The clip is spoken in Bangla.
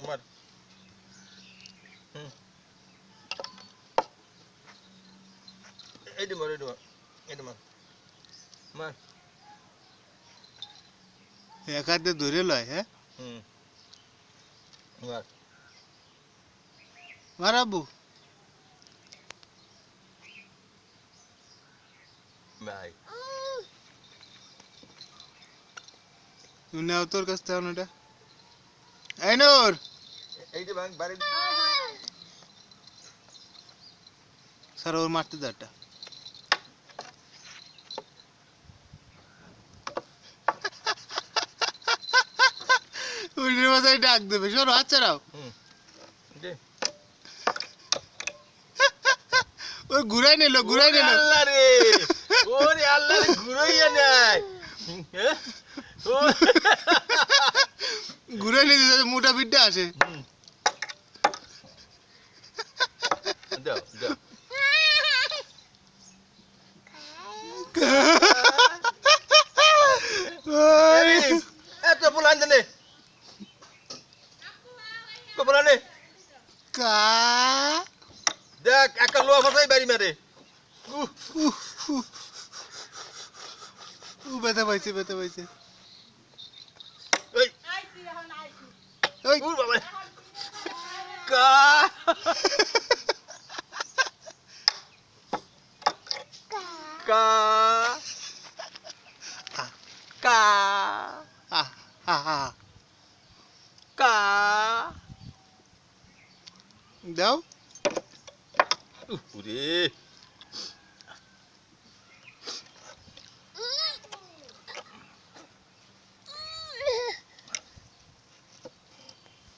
মার হুম এইটা মার এইটা মার মার এক হাতে ধরে লয় হ্যাঁ হুম মার মারাবু ভাই তুই নাও তোর কাছ থেকে ওটা এই নূর এইটা ভাঙ বাড়ি স্যার ওর মারতে দাটা উল্টের মাথায় ডাক দেবে সরো হাত ছাড়াও হুম দে ওই ঘুরাই নিল ঘুরাই নিল আল্লাহ রে ওরে আল্লাহ রে ঘুরাইয়া নাই হ্যাঁ ও ঘুরাই নিতে যাতে মোটা পিঠটা আসে দাও দাও এত পোলান দে পোলানে কা দেখ একটা লোয়া ফসাই বাড়ি মারে ব্যথা পাইছে ব্যথা পাইছে ওই ওই উর বাবা কা কা কা আহ আহ কা দাও ওরে